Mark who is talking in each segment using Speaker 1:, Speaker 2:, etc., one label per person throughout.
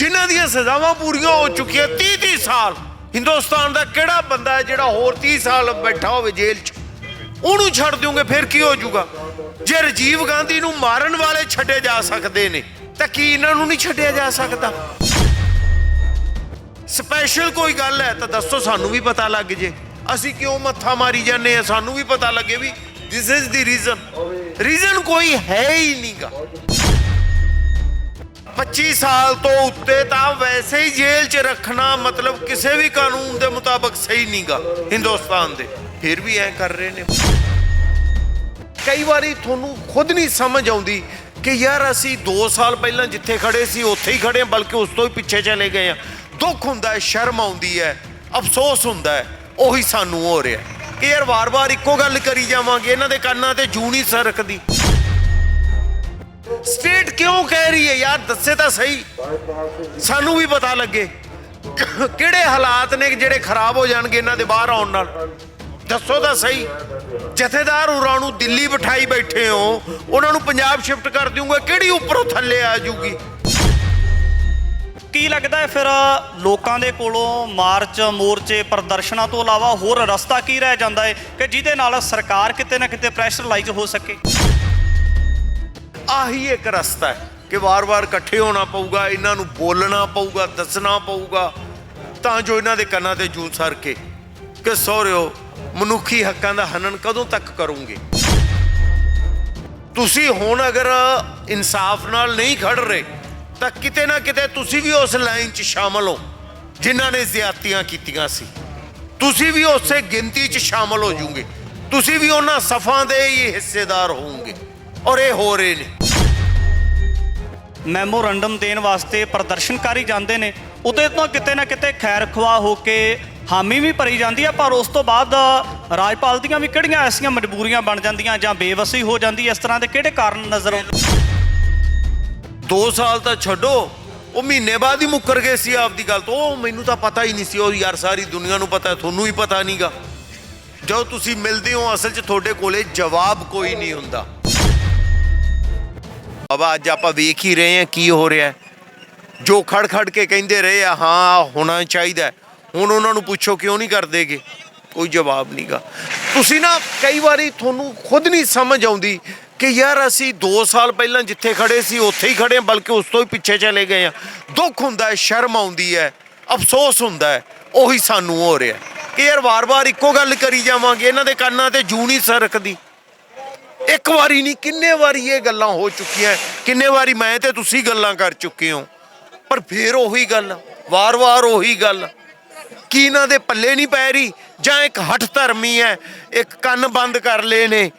Speaker 1: जिन्हां ਦੀਆਂ ਸਜ਼ਾਵਾਂ ਪੂਰੀਆਂ ਹੋ ਚੁੱਕੀਆਂ 30 ਸਾਲ। ਹਿੰਦੁਸਤਾਨ ਦਾ ਕਿਹੜਾ ਬੰਦਾ ਹੈ ਜਿਹੜਾ ਹੋਰ 30 ਸਾਲ ਬੈਠਾ ਹੋਵੇ ਜੇਲ੍ਹ 'ਚ? ਉਹਨੂੰ ਛੱਡ ਦਿਓਗੇ ਫਿਰ ਕੀ ਹੋ ਜਾਊਗਾ? ਜੇ ਰਾਜੀਵ ਗਾਂਧੀ ਨੂੰ ਮਾਰਨ ਵਾਲੇ ਛੱਡੇ ਜਾ ਸਕਦੇ ਨੇ ਤਾਂ ਕੀ ਇਹਨਾਂ ਨੂੰ ਨਹੀਂ ਛੱਡਿਆ ਜਾ ਸਕਦਾ? ਸਪੈਸ਼ਲ ਕੋਈ ਗੱਲ ਹੈ ਤਾਂ ਦੱਸੋ, ਸਾਨੂੰ ਵੀ ਪਤਾ ਲੱਗ ਜੇ। ਅਸੀਂ ਕਿਉਂ ਮੱਥਾ ਮਾਰੀ ਜਾਂਦੇ ਆ? ਸਾਨੂੰ ਵੀ ਪਤਾ ਲੱਗੇ ਵੀ ਦਿਸ ਇਜ਼ ਦੀ ਰੀਜ਼ਨ ਕੋਈ ਹੈ ਹੀ ਨਹੀਂਗਾ। 25 ਸਾਲ ਤੋਂ ਉੱਤੇ ਤਾਂ ਵੈਸੇ ਹੀ ਜੇਲ੍ਹ 'ਚ ਰੱਖਣਾ ਮਤਲਬ ਕਿਸੇ ਵੀ ਕਾਨੂੰਨ ਦੇ ਮੁਤਾਬਕ ਸਹੀ ਨਹੀਂਗਾ ਹਿੰਦੁਸਤਾਨ ਦੇ। ਫਿਰ ਵੀ ਐ ਕਰ ਰਹੇ ਨੇ। ਕਈ ਵਾਰੀ ਤੁਹਾਨੂੰ ਖੁਦ ਨਹੀਂ ਸਮਝ ਆਉਂਦੀ ਕਿ ਯਾਰ ਅਸੀਂ 2 ਸਾਲ ਪਹਿਲਾਂ ਜਿੱਥੇ ਖੜੇ ਸੀ ਉੱਥੇ ਹੀ ਖੜੇ ਹਾਂ, ਬਲਕਿ ਉਸ ਤੋਂ ਹੀ ਪਿੱਛੇ ਚਲੇ ਗਏ ਹਾਂ। ਦੁੱਖ ਹੁੰਦਾ ਹੈ, ਸ਼ਰਮ ਆਉਂਦੀ ਹੈ, ਅਫਸੋਸ ਹੁੰਦਾ ਹੈ। ਉਹੀ ਸਾਨੂੰ ਹੋ ਰਿਹਾ ਕਿ ਯਾਰ ਵਾਰ-ਵਾਰ ਇੱਕੋ ਗੱਲ ਕਰੀ ਜਾਵਾਂਗੇ, ਇਹਨਾਂ ਦੇ ਕੰਨਾਂ ਤੇ ਜੂੰ ਨਹੀਂ ਸਰਕਦੀ। ਸਟੇਟ ਕਿਉਂ ਕਹਿ ਰਹੀ ਹੈ ਯਾਰ? ਦੱਸੇ ਤਾਂ ਸਹੀ, ਸਾਨੂੰ ਵੀ ਪਤਾ ਲੱਗੇ ਕਿਹੜੇ ਹਾਲਾਤ ਨੇ ਜਿਹੜੇ ਖਰਾਬ ਹੋ ਜਾਣਗੇ ਇਹਨਾਂ ਦੇ ਬਾਹਰ ਆਉਣ ਨਾਲ। ਦੱਸੋ ਤਾਂ ਸਹੀ। ਜਥੇਦਾਰ ਹੋਰਾਂ ਨੂੰ ਦਿੱਲੀ ਬਿਠਾਈ ਬੈਠੇ ਹੋ, ਉਹਨਾਂ ਨੂੰ ਪੰਜਾਬ ਸ਼ਿਫਟ ਕਰ ਦਿਓਗੇ, ਕਿਹੜੀ ਉੱਪਰੋਂ ਥੱਲੇ ਆ ਜੂਗੀ?
Speaker 2: ਕੀ ਲੱਗਦਾ ਹੈ ਫਿਰ ਲੋਕਾਂ ਦੇ ਕੋਲੋਂ ਮਾਰਚ ਮੋਰਚੇ ਪ੍ਰਦਰਸ਼ਨਾਂ ਤੋਂ ਇਲਾਵਾ ਹੋਰ ਰਸਤਾ ਕੀ ਰਹਿ ਜਾਂਦਾ ਹੈ ਕਿ ਜਿਹਦੇ ਨਾਲ ਸਰਕਾਰ ਕਿਤੇ ਨਾ ਕਿਤੇ ਪ੍ਰੈਸ਼ਰਾਈਜ਼ ਹੋ ਸਕੇ?
Speaker 1: ਆਹੀ ਇੱਕ ਰਸਤਾ ਹੈ ਕਿ ਵਾਰ-ਵਾਰ ਇਕੱਠੇ ਹੋਣਾ ਪਊਗਾ, ਇਹਨਾਂ ਨੂੰ ਬੋਲਣਾ ਪਊਗਾ, ਦੱਸਣਾ ਪਊਗਾ, ਤਾਂ ਜੋ ਇਹਨਾਂ ਦੇ ਕੰਨਾਂ ਤੇ ਜੂੰ ਸਰ ਕੇ ਕਿ ਸਹੁਰਿਓ ਮਨੁੱਖੀ ਹੱਕਾਂ ਦਾ ਹਨਨ ਕਦੋਂ ਤੱਕ ਕਰੋਗੇ? ਤੁਸੀਂ ਹੁਣ ਅਗਰ ਇਨਸਾਫ ਨਾਲ ਨਹੀਂ ਖੜ ਰਹੇ ਤਾਂ ਕਿਤੇ ਨਾ ਕਿਤੇ ਤੁਸੀਂ ਵੀ ਉਸ ਲਾਈਨ 'ਚ ਸ਼ਾਮਲ ਹੋ ਜਿਨ੍ਹਾਂ ਨੇ ਜ਼ਿਆਦਤੀਆਂ ਕੀਤੀਆਂ ਸੀ। ਤੁਸੀਂ ਵੀ ਉਸੇ ਗਿਣਤੀ 'ਚ ਸ਼ਾਮਲ ਹੋ ਜੂਗੇ। ਤੁਸੀਂ ਵੀ ਉਹਨਾਂ ਸਫਾਂ ਦੇ ਹੀ ਹਿੱਸੇਦਾਰ ਹੋਵੋਗੇ ਔਰ ਇਹ ਹੋ ਰਹੇ ਨੇ।
Speaker 2: ਮੈਮੋਰੰਡਮ ਦੇਣ ਵਾਸਤੇ ਪ੍ਰਦਰਸ਼ਨਕਾਰੀ ਜਾਂਦੇ ਨੇ, ਉਹਦੇ ਤੋਂ ਕਿਤੇ ਨਾ ਕਿਤੇ ਖੈਰ ਖਵਾ ਹੋ ਕੇ ਹਾਮੀ ਵੀ ਭਰੀ ਜਾਂਦੀ ਹੈ, ਪਰ ਉਸ ਤੋਂ ਬਾਅਦ ਰਾਜਪਾਲ ਦੀਆਂ ਵੀ ਕਿਹੜੀਆਂ ਐਸੀਆਂ ਮਜਬੂਰੀਆਂ ਬਣ ਜਾਂਦੀਆਂ ਜਾਂ ਬੇਵਸੀ ਹੋ ਜਾਂਦੀ, ਇਸ ਤਰ੍ਹਾਂ ਦੇ ਕਿਹੜੇ ਕਾਰਨ ਨਜ਼ਰ ਆਉਂਦੇ?
Speaker 1: 2 ਸਾਲ ਤਾਂ ਛੱਡੋ, ਉਹ ਮਹੀਨੇ ਬਾਅਦ ਹੀ ਮੁੱਕਰ ਗਏ ਸੀ ਆਪਦੀ ਗੱਲ ਤੋਂ। ਉਹ ਮੈਨੂੰ ਤਾਂ ਪਤਾ ਹੀ ਨਹੀਂ ਸੀ। ਉਹ ਯਾਰ ਸਾਰੀ ਦੁਨੀਆ ਨੂੰ ਪਤਾ, ਤੁਹਾਨੂੰ ਹੀ ਪਤਾ ਨਹੀਂਗਾ। ਜਦੋਂ ਤੁਸੀਂ ਮਿਲਦੇ ਹੋ ਅਸਲ 'ਚ ਤੁਹਾਡੇ ਕੋਲੇ ਜਵਾਬ ਕੋਈ ਨਹੀਂ ਹੁੰਦਾ। ਬਾਬਾ ਅੱਜ ਆਪਾਂ ਵੇਖ ਹੀ ਰਹੇ ਹਾਂ ਕੀ ਹੋ ਰਿਹਾ। ਜੋ ਖੜ ਕੇ ਕਹਿੰਦੇ ਰਹੇ ਆ ਹਾਂ ਹੋਣਾ ਚਾਹੀਦਾ, ਹੁਣ ਉਹਨਾਂ ਨੂੰ ਪੁੱਛੋ ਕਿਉਂ ਨਹੀਂ ਕਰਦੇਗੇ? ਕੋਈ ਜਵਾਬ ਨਹੀਂਗਾ। ਤੁਸੀਂ ਨਾ ਕਈ ਵਾਰੀ ਤੁਹਾਨੂੰ ਖੁਦ ਨਹੀਂ ਸਮਝ ਆਉਂਦੀ ਕਿ ਯਾਰ ਅਸੀਂ 2 ਸਾਲ ਪਹਿਲਾਂ ਜਿੱਥੇ ਖੜੇ ਸੀ ਉੱਥੇ ਹੀ ਖੜੇ ਹਾਂ, ਬਲਕਿ ਉਸ ਤੋਂ ਹੀ ਪਿੱਛੇ ਚਲੇ ਗਏ ਹਾਂ। ਦੁੱਖ ਹੁੰਦਾ ਹੈ, ਸ਼ਰਮ ਆਉਂਦੀ ਹੈ, ਅਫਸੋਸ ਹੁੰਦਾ ਹੈ। ਉਹੀ ਸਾਨੂੰ ਹੋ ਰਿਹਾ ਕਿ ਯਾਰ ਵਾਰ-ਵਾਰ ਇੱਕੋ ਗੱਲ ਕਰੀ ਜਾਵਾਂਗੇ, ਇਹਨਾਂ ਦੇ ਕੰਨਾਂ ਤੇ ਜੂੰ ਨਹੀਂ ਸਰਕਦੀ। ਇੱਕ ਵਾਰੀ ਨਹੀਂ, ਕਿੰਨੇ ਵਾਰੀ ਇਹ ਗੱਲਾਂ ਹੋ ਚੁੱਕੀਆਂ, ਕਿੰਨੇ ਵਾਰੀ ਮੈਂ ਤੇ ਤੁਸੀਂ ਗੱਲਾਂ ਕਰ ਚੁੱਕੇ ਹੋ, ਪਰ ਫਿਰ ਉਹੀ ਗੱਲ, ਵਾਰ-ਵਾਰ ਉਹੀ ਗੱਲ। ਕੀ ਇਹਨਾਂ ਦੇ ਪੱਲੇ ਨਹੀਂ ਪੈ ਰਹੀ ਜਾਂ ਇੱਕ ਹੱਠ ਧਰਮੀ ਹੈ, ਇੱਕ ਕੰਨ ਬੰਦ ਕਰ ਲਏ ਨੇ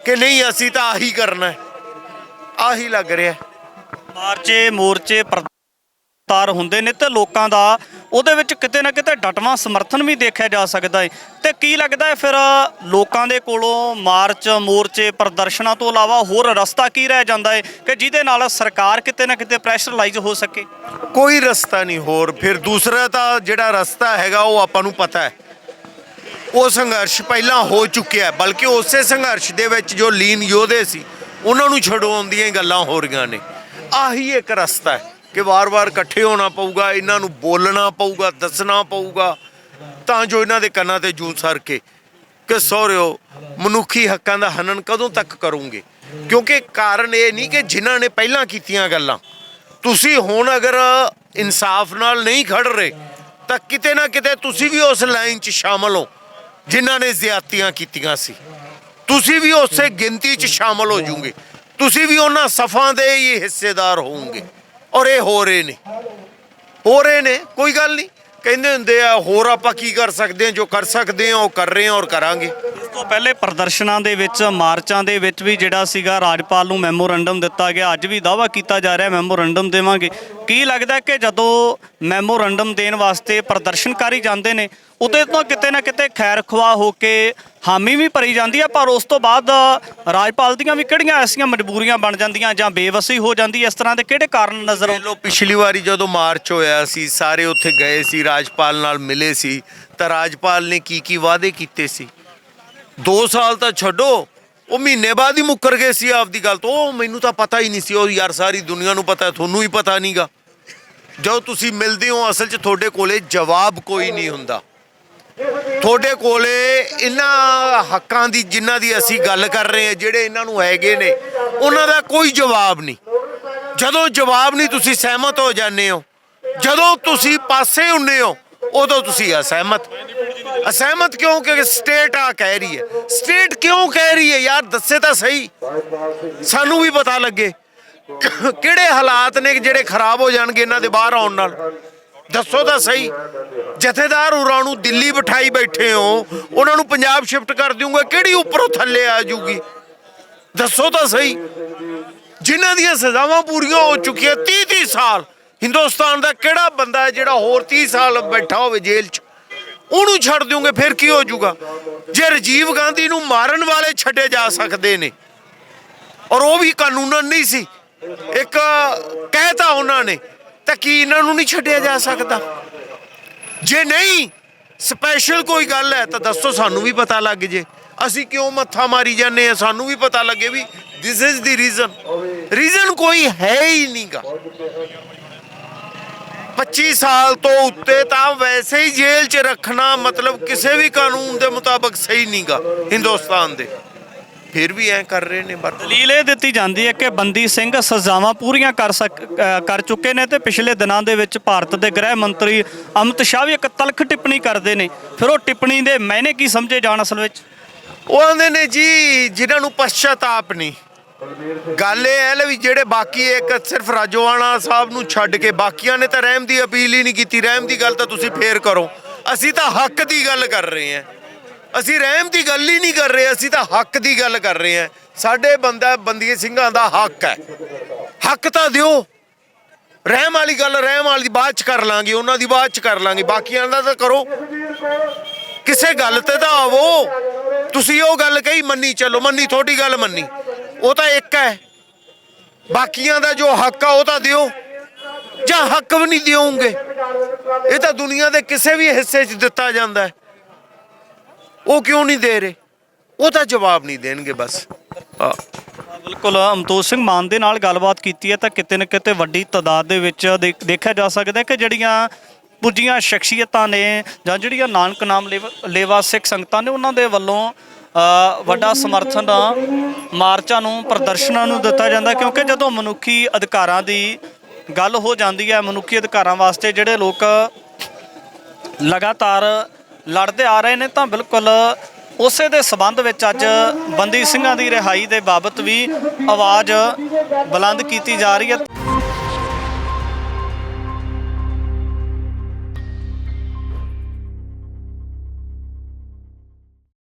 Speaker 1: ਕਿ ਨਹੀਂ ਅਸੀਂ ਤਾਂ ਆਹੀ ਕਰਨਾ ਹੈ? ਆਹੀ ਲੱਗ ਰਿਹਾ।
Speaker 2: ਮਾਰਚੇ ਮੋਰਚੇ ਪ੍ਰਤਾਰ ਹੁੰਦੇ ਨੇ ਤੇ ਲੋਕਾਂ ਦਾ ਉਹਦੇ ਵਿੱਚ ਕਿਤੇ ਨਾ ਕਿਤੇ ਡਟਵਾਂ ਸਮਰਥਨ ਵੀ ਦੇਖਿਆ ਜਾ ਸਕਦਾ ਹੈ। ਤੇ ਕੀ ਲੱਗਦਾ ਹੈ ਫਿਰ ਲੋਕਾਂ ਦੇ ਕੋਲੋਂ ਮਾਰਚ ਮੋਰਚੇ ਪ੍ਰਦਰਸ਼ਨਾਂ ਤੋਂ ਇਲਾਵਾ ਹੋਰ ਰਸਤਾ ਕੀ ਰਹਿ ਜਾਂਦਾ ਹੈ ਕਿ ਜਿਹਦੇ ਨਾਲ ਸਰਕਾਰ ਕਿਤੇ ਨਾ ਕਿਤੇ ਪ੍ਰੈਸ਼ਰਾਈਜ਼ ਹੋ ਸਕੇ?
Speaker 1: ਕੋਈ ਰਸਤਾ ਨਹੀਂ ਹੋਰ। ਫਿਰ ਦੂਸਰਾ ਤਾਂ ਜਿਹੜਾ ਰਸਤਾ ਹੈਗਾ ਉਹ ਆਪਾਂ ਨੂੰ ਪਤਾ ਹੈ। ਉਹ ਸੰਘਰਸ਼ ਪਹਿਲਾਂ ਹੋ ਚੁੱਕਿਆ, ਬਲਕਿ ਉਸੇ ਸੰਘਰਸ਼ ਦੇ ਵਿੱਚ ਜੋ ਲੀਨ ਯੋਧੇ ਸੀ ਉਹਨਾਂ ਨੂੰ ਛਡਾਉਣ ਦੀਆਂ ਗੱਲਾਂ ਹੋ ਰਹੀਆਂ ਨੇ। ਆਹੀ ਇੱਕ ਰਸਤਾ ਹੈ ਕਿ ਵਾਰ-ਵਾਰ ਇਕੱਠੇ ਹੋਣਾ ਪਊਗਾ, ਇਹਨਾਂ ਨੂੰ ਬੋਲਣਾ ਪਊਗਾ, ਦੱਸਣਾ ਪਊਗਾ, ਤਾਂ ਜੋ ਇਹਨਾਂ ਦੇ ਕੰਨਾਂ ਤੇ ਜੂੰ ਸਰ ਕੇ ਕਿ ਸਹੁਰਿਓ ਮਨੁੱਖੀ ਹੱਕਾਂ ਦਾ ਹਨਨ ਕਦੋਂ ਤੱਕ ਕਰੋਗੇ? ਕਿਉਂਕਿ ਕਾਰਨ ਇਹ ਨਹੀਂ ਕਿ ਜਿਨ੍ਹਾਂ ਨੇ ਪਹਿਲਾਂ ਕੀਤੀਆਂ ਗੱਲਾਂ, ਤੁਸੀਂ ਹੁਣ ਅਗਰ ਇਨਸਾਫ ਨਾਲ ਨਹੀਂ ਖੜ ਰਹੇ ਤਾਂ ਕਿਤੇ ਨਾ ਕਿਤੇ ਤੁਸੀਂ ਵੀ ਉਸ ਲਾਈਨ 'ਚ ਸ਼ਾਮਲ ਹੋ ਜਿਨ੍ਹਾਂ ਨੇ ਜ਼ਿਆਦਤੀਆਂ ਕੀਤੀਆਂ ਸੀ। ਤੁਸੀਂ ਵੀ ਉਸੇ ਗਿਣਤੀ 'ਚ ਸ਼ਾਮਲ ਹੋ ਜੂਗੇ। ਤੁਸੀਂ ਵੀ ਉਹਨਾਂ ਸਫਾਂ ਦੇ ਹੀ ਹਿੱਸੇਦਾਰ ਹੋਵੋਗੇ ਔਰ ਇਹ ਹੋ ਰਹੇ ਨੇ। ਕੋਈ ਗੱਲ ਨਹੀਂ, ਕਹਿੰਦੇ ਹੁੰਦੇ ਆ ਹੋਰ ਆਪਾਂ ਕੀ ਕਰ ਸਕਦੇ ਹਾਂ? ਜੋ ਕਰ ਸਕਦੇ ਹਾਂ ਉਹ ਕਰ ਰਹੇ ਹਾਂ ਔਰ ਕਰਾਂਗੇ।
Speaker 2: ਇਸ ਤੋਂ ਪਹਿਲੇ ਪ੍ਰਦਰਸ਼ਨਾਂ ਦੇ ਵਿੱਚ, ਮਾਰਚਾਂ ਦੇ ਵਿੱਚ ਵੀ ਜਿਹੜਾ ਸੀਗਾ ਰਾਜਪਾਲ ਨੂੰ ਮੈਮੋਰੰਡਮ ਦਿੱਤਾ ਗਿਆ। ਅੱਜ ਵੀ ਦਾਅਵਾ ਕੀਤਾ ਜਾ ਰਿਹਾ ਮੈਮੋਰੰਡਮ ਦੇਵਾਂਗੇ। ਕੀ ਲੱਗਦਾ ਕਿ ਜਦੋਂ ਮੈਮੋਰੰਡਮ ਦੇਣ ਵਾਸਤੇ ਪ੍ਰਦਰਸ਼ਨਕਾਰੀ ਜਾਂਦੇ ਨੇ, ਉਹਦੇ ਤੋਂ ਕਿਤੇ ਨਾ ਕਿਤੇ ਖੈਰ ਖਵਾ ਹੋ ਕੇ ਹਾਮੀ ਵੀ ਭਰੀ ਜਾਂਦੀ ਹੈ, ਪਰ ਉਸ ਤੋਂ ਬਾਅਦ ਰਾਜਪਾਲ ਦੀਆਂ ਵੀ ਕਿਹੜੀਆਂ ਐਸੀਆਂ ਮਜਬੂਰੀਆਂ ਬਣ ਜਾਂਦੀਆਂ ਜਾਂ ਬੇਵਸੀ ਹੋ ਜਾਂਦੀ, ਇਸ ਤਰ੍ਹਾਂ ਦੇ ਕਿਹੜੇ ਕਾਰਨ ਨਜ਼ਰ ਆਉਂਦੇ?
Speaker 1: ਪਿਛਲੀ ਵਾਰੀ ਜਦੋਂ ਮਾਰਚ ਹੋਇਆ ਸੀ ਸਾਰੇ ਉੱਥੇ ਗਏ ਸੀ, ਰਾਜਪਾਲ ਨਾਲ ਮਿਲੇ ਸੀ, ਤਾਂ ਰਾਜਪਾਲ ਨੇ ਕੀ ਵਾਅਦੇ ਕੀਤੇ ਸੀ? 2 ਸਾਲ ਤਾਂ ਛੱਡੋ, ਉਹ ਮਹੀਨੇ ਬਾਅਦ ਹੀ ਮੁੱਕਰ ਗਏ ਸੀ ਆਪਦੀ ਗੱਲ ਤੋਂ। ਉਹ ਮੈਨੂੰ ਤਾਂ ਪਤਾ ਹੀ ਨਹੀਂ ਸੀ। ਉਹ ਯਾਰ ਸਾਰੀ ਦੁਨੀਆ ਨੂੰ ਪਤਾ, ਤੁਹਾਨੂੰ ਹੀ ਪਤਾ ਨਹੀਂਗਾ। ਜਦੋਂ ਤੁਸੀਂ ਮਿਲਦੇ ਹੋ ਅਸਲ 'ਚ ਤੁਹਾਡੇ ਕੋਲੇ ਜਵਾਬ ਕੋਈ ਨਹੀਂ ਹੁੰਦਾ। ਤੁਹਾਡੇ ਕੋਲੇ ਇਹਨਾਂ ਹੱਕਾਂ ਦੀ ਜਿਨ੍ਹਾਂ ਦੀ ਅਸੀਂ ਗੱਲ ਕਰ ਰਹੇ ਹਾਂ, ਜਿਹੜੇ ਇਹਨਾਂ ਨੂੰ ਹੈਗੇ ਨੇ, ਉਹਨਾਂ ਦਾ ਕੋਈ ਜਵਾਬ ਨਹੀਂ। ਜਦੋਂ ਜਵਾਬ ਨਹੀਂ ਤੁਸੀਂ ਸਹਿਮਤ ਹੋ ਜਾਂਦੇ ਹੋ, ਜਦੋਂ ਤੁਸੀਂ ਪਾਸੇ ਹੁੰਦੇ ਹੋ ਉਦੋਂ ਤੁਸੀਂ ਅਸਹਿਮਤ ਕਿਉਂ? ਕਿਉਂਕਿ ਸਟੇਟ ਆ ਕਹਿ ਰਹੀ ਹੈ। ਸਟੇਟ ਕਿਉਂ ਕਹਿ ਰਹੀ ਹੈ ਯਾਰ, ਦੱਸੇ ਤਾਂ ਸਹੀ, ਸਾਨੂੰ ਵੀ ਪਤਾ ਲੱਗੇ ਕਿਹੜੇ ਹਾਲਾਤ ਨੇ ਜਿਹੜੇ ਖਰਾਬ ਹੋ ਜਾਣਗੇ ਇਹਨਾਂ ਦੇ ਬਾਹਰ ਆਉਣ ਨਾਲ। ਦੱਸੋ ਤਾਂ ਸਹੀ। ਜਥੇਦਾਰ ਹੋਰਾਂ ਨੂੰ ਦਿੱਲੀ ਬਿਠਾਈ ਬੈਠੇ ਹੋ, ਉਹਨਾਂ ਨੂੰ ਪੰਜਾਬ ਸ਼ਿਫਟ ਕਰ ਦਿਓਗੇ, ਕਿਹੜੀ ਉੱਪਰੋਂ ਥੱਲੇ ਆ ਜੂਗੀ? ਦੱਸੋ ਤਾਂ ਸਹੀ। ਜਿਨ੍ਹਾਂ ਦੀਆਂ ਸਜ਼ਾਵਾਂ ਪੂਰੀਆਂ ਹੋ ਚੁੱਕੀਆਂ 30 ਸਾਲ, ਹਿੰਦੁਸਤਾਨ ਦਾ ਕਿਹੜਾ ਬੰਦਾ ਹੈ ਜਿਹੜਾ ਹੋਰ 30 ਸਾਲ ਬੈਠਾ ਹੋਵੇ ਜੇਲ੍ਹ 'ਚ? ਉਹਨੂੰ ਛੱਡ ਦਿਓਗੇ ਫਿਰ ਕੀ ਹੋ ਜੂਗਾ? ਜੇ ਰਾਜੀਵ ਗਾਂਧੀ ਨੂੰ ਮਾਰਨ ਵਾਲੇ ਛੱਡੇ ਜਾ ਸਕਦੇ ਨੇ, ਔਰ ਉਹ ਵੀ ਕਾਨੂੰਨਨ ਨਹੀਂ ਸੀ, ਇੱਕ ਕਹਿਤਾ ਉਹਨਾਂ ਨੇ, ਤਾਂ ਕੀ ਇਹਨਾਂ ਨੂੰ ਨਹੀਂ ਛੱਡਿਆ ਜਾ ਸਕਦਾ? ਜੇ ਨਹੀਂ ਸਪੈਸ਼ਲ ਕੋਈ ਗੱਲ ਹੈ ਤਾਂ ਦੱਸੋ, ਸਾਨੂੰ ਵੀ ਪਤਾ ਲੱਗ ਜੇ। ਅਸੀਂ ਕਿਉਂ ਮੱਥਾ ਮਾਰੀ ਜਾਂਦੇ ਆ? ਸਾਨੂੰ ਵੀ ਪਤਾ ਲੱਗੇ ਵੀ ਦਿਸ ਇਜ਼ ਦੀ ਰੀਜ਼ਨ ਕੋਈ ਹੈ ਹੀ ਨਹੀਂਗਾ। 25 ਸਾਲ ਤੋਂ ਉੱਤੇ ਤਾਂ ਵੈਸੇ ਹੀ ਜੇਲ੍ਹ 'ਚ ਰੱਖਣਾ ਮਤਲਬ ਕਿਸੇ ਵੀ ਕਾਨੂੰਨ ਦੇ ਮੁਤਾਬਕ ਸਹੀ ਨਹੀਂਗਾ ਹਿੰਦੁਸਤਾਨ ਦੇ। ਫਿਰ ਵੀ ਐਂ ਕਰ ਰਹੇ ਨੇ।
Speaker 2: ਦਲੀਲ ਇਹ ਦਿੱਤੀ ਜਾਂਦੀ ਹੈ ਕਿ ਬੰਦੀ ਸਿੰਘ ਸਜ਼ਾਵਾਂ ਪੂਰੀਆਂ ਕਰ ਚੁੱਕੇ ਨੇ ਤੇ ਪਿਛਲੇ ਦਿਨਾਂ ਦੇ ਵਿੱਚ ਭਾਰਤ ਦੇ ਗ੍ਰਹਿ ਮੰਤਰੀ ਅਮਿਤ ਸ਼ਾਹ ਵੀ ਇੱਕ ਤਲਖ ਟਿੱਪਣੀ ਕਰਦੇ ਨੇ। ਫਿਰ ਉਹ ਟਿੱਪਣੀ ਦੇ ਮਾਇਨੇ ਕੀ ਸਮਝੇ ਜਾਣ ਅਸਲ ਵਿੱਚ?
Speaker 1: ਉਹ ਆਂਦੇ ਨੇ ਜੀ ਜਿਨ੍ਹਾਂ ਨੂੰ ਪਛਤਾਪ ਨਹੀਂ। ਗੱਲ ਇਹ ਹੈ ਵੀ ਜਿਹੜੇ ਬਾਕੀ ਇੱਕ ਸਿਰਫ ਰਾਜੋਆਣਾ ਸਾਹਿਬ ਨੂੰ ਛੱਡ ਕੇ ਬਾਕੀਆਂ ਨੇ ਤਾਂ ਰਹਿਮ ਦੀ ਅਪੀਲ ਹੀ ਨਹੀਂ ਕੀਤੀ। ਰਹਿਮ ਦੀ ਗੱਲ ਤਾਂ ਤੁਸੀਂ ਫੇਰ ਕਰੋ, ਅਸੀਂ ਤਾਂ ਹੱਕ ਦੀ ਗੱਲ ਕਰ ਰਹੇ ਹਾਂ। ਅਸੀਂ ਰਹਿਮ ਦੀ ਗੱਲ ਹੀ ਨਹੀਂ ਕਰ ਰਹੇ, ਅਸੀਂ ਤਾਂ ਹੱਕ ਦੀ ਗੱਲ ਕਰ ਰਹੇ ਹਾਂ। ਸਾਡੇ ਬੰਦੀ ਸਿੰਘਾਂ ਦਾ ਹੱਕ ਹੈ, ਹੱਕ ਤਾਂ ਦਿਓ। ਰਹਿਮ ਵਾਲੀ ਗੱਲ ਰਹਿਮ ਵਾਲੀ ਬਾਅਦ 'ਚ ਕਰ ਲਾਂਗੇ, ਉਹਨਾਂ ਦੀ ਬਾਅਦ 'ਚ ਕਰ ਲਾਂਗੇ, ਬਾਕੀਆਂ ਦਾ ਤਾਂ ਕਰੋ। ਕਿਸੇ ਗੱਲ ਤੇ ਤਾਂ ਆਵੋ। ਤੁਸੀਂ ਉਹ ਗੱਲ ਕਹੀ ਮੰਨੀ ਚੱਲੋ, ਮੰਨੀ ਤੁਹਾਡੀ ਗੱਲ ਮੰਨੀ, ਉਹ ਤਾਂ ਇੱਕ ਹੈ। ਬਾਕੀਆਂ ਦਾ ਜੋ ਹੱਕ ਆ ਉਹ ਤਾਂ ਦਿਓ, ਜਾਂ ਹੱਕ ਵੀ ਨਹੀਂ ਦਿਓਗੇ। ਇਹ ਤਾਂ ਦੁਨੀਆ ਦੇ ਕਿਸੇ ਵੀ ਹਿੱਸੇ 'ਚ ਦਿੱਤਾ ਜਾਂਦਾ ਹੈ, ਉਹ ਕਿਉਂ ਨਹੀਂ ਦੇ ਰਹੇ? ਉਹ ਤਾਂ ਜਵਾਬ ਨਹੀਂ ਦੇਣਗੇ ਬਸ।
Speaker 2: ਬਿਲਕੁਲ ਅਮਤੋਜ ਸਿੰਘ ਮਾਨ ਦੇ ਨਾਲ ਗੱਲਬਾਤ ਕੀਤੀ ਹੈ ਤਾਂ ਕਿਤੇ ਨਾ ਕਿਤੇ ਵੱਡੀ ਤਾਦਾਦ ਦੇ ਵਿੱਚ ਦੇਖਿਆ ਜਾ ਸਕਦਾ ਕਿ ਜਿਹੜੀਆਂ ਪੁੱਜੀਆਂ ਸ਼ਖਸੀਅਤਾਂ ਨੇ ਜਾਂ ਜਿਹੜੀਆਂ ਨਾਨਕ ਨਾਮ ਲੇਵਾ ਸਿੱਖ ਸੰਗਤਾਂ ਨੇ, ਉਹਨਾਂ ਦੇ ਵੱਲੋਂ ਵੱਡਾ ਸਮਰਥਨ ਮਾਰਚਾਂ ਨੂੰ, ਪ੍ਰਦਰਸ਼ਨਾਂ ਨੂੰ ਦਿੱਤਾ ਜਾਂਦਾ। ਕਿਉਂਕਿ ਜਦੋਂ ਮਨੁੱਖੀ ਅਧਿਕਾਰਾਂ ਦੀ ਗੱਲ ਹੋ ਜਾਂਦੀ ਹੈ, ਮਨੁੱਖੀ ਅਧਿਕਾਰਾਂ ਵਾਸਤੇ ਜਿਹੜੇ ਲੋਕ ਲਗਾਤਾਰ ਲੜਦੇ ਆ ਰਹੇ ਨੇ, ਤਾਂ ਬਿਲਕੁਲ ਉਸੇ ਦੇ ਸਬੰਧ ਵਿੱਚ ਅੱਜ ਬੰਦੀ ਸਿੰਘਾਂ ਦੀ ਰਿਹਾਈ ਦੇ ਬਾਬਤ ਵੀ ਆਵਾਜ਼ ਬੁਲੰਦ ਕੀਤੀ ਜਾ ਰਹੀ ਹੈ।